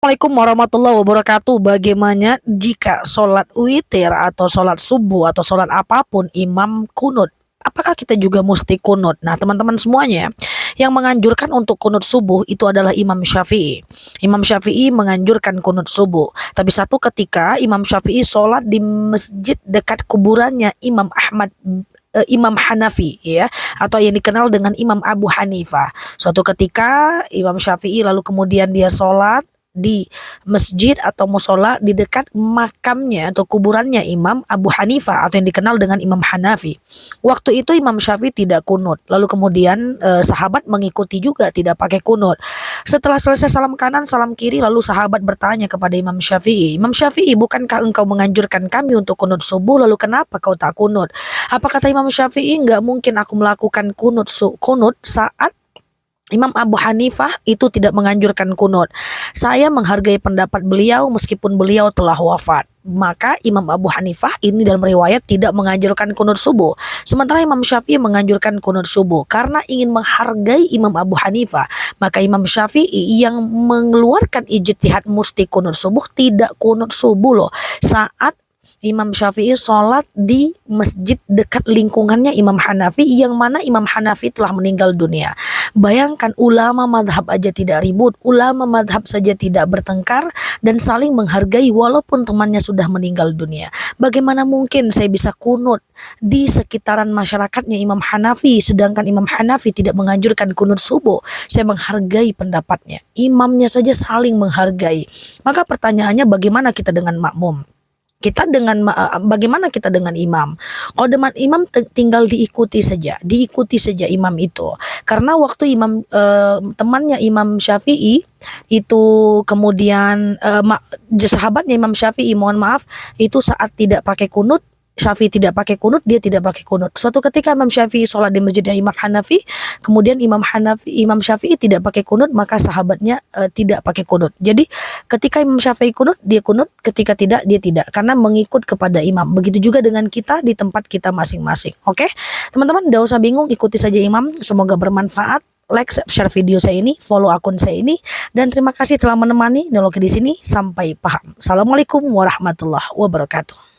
Assalamualaikum warahmatullahi wabarakatuh. Bagaimana jika sholat witir atau sholat subuh atau sholat apapun imam kunut? Apakah kita juga mesti kunut? Nah, teman-teman semuanya, yang menganjurkan untuk kunut subuh itu adalah Imam Syafi'i. Imam Syafi'i menganjurkan kunut subuh. Tapi satu ketika Imam Syafi'i sholat di masjid dekat kuburannya Imam Hanafi, ya, atau yang dikenal dengan Imam Abu Hanifah. Suatu ketika Imam Syafi'i lalu kemudian dia sholat di masjid atau musola di dekat makamnya atau kuburannya Imam Abu Hanifah atau yang dikenal dengan Imam Hanafi. Waktu itu Imam Syafi'i tidak kunut. Lalu kemudian sahabat mengikuti juga tidak pakai kunut. Setelah selesai salam kanan, salam kiri, lalu sahabat bertanya kepada Imam Syafi'i, "Imam Syafi'i, bukankah engkau menganjurkan kami untuk kunut subuh? Lalu kenapa kau tak kunut?" Apa kata Imam Syafi'i? "Enggak mungkin aku melakukan kunut saat Imam Abu Hanifah itu tidak menganjurkan kunut. Saya menghargai pendapat beliau meskipun beliau telah wafat." Maka Imam Abu Hanifah ini dalam riwayat tidak menganjurkan kunut subuh. Sementara Imam Syafi'i menganjurkan kunut subuh. Karena ingin menghargai Imam Abu Hanifah, maka Imam Syafi'i yang mengeluarkan ijtihad musti kunut subuh tidak kunut subuh loh. Saat Imam Syafi'i sholat di masjid dekat lingkungannya Imam Hanafi, yang mana Imam Hanafi telah meninggal dunia. Bayangkan, ulama madhab aja tidak ribut, ulama madhab saja tidak bertengkar dan saling menghargai walaupun temannya sudah meninggal dunia. Bagaimana mungkin saya bisa kunut di sekitaran masyarakatnya Imam Hanafi, sedangkan Imam Hanafi tidak menganjurkan kunut subuh? Saya menghargai pendapatnya, imamnya saja saling menghargai. Maka pertanyaannya, bagaimana kita dengan makmum? Bagaimana kita dengan imam? Kalau dengan imam tinggal diikuti saja imam itu. Karena waktu temannya Imam Syafi'i itu kemudian sahabatnya Imam Syafi'i, mohon maaf, itu saat tidak pakai kunut, Syafi'i tidak pakai kunut, dia tidak pakai kunut. Suatu ketika Imam Syafi'i sholat di masjidnya Imam Hanafi, kemudian Imam Syafi'i tidak pakai kunut, maka sahabatnya tidak pakai kunut. Jadi ketika Imam Syafi'i kunut, dia kunut, ketika tidak, dia tidak, karena mengikut kepada imam. Begitu juga dengan kita di tempat kita masing-masing. Oke, teman-teman, tidak usah bingung, ikuti saja imam. Semoga bermanfaat. Like, share video saya ini, follow akun saya ini, dan terima kasih telah menemani dialog di sini sampai paham. Assalamualaikum warahmatullahi wabarakatuh.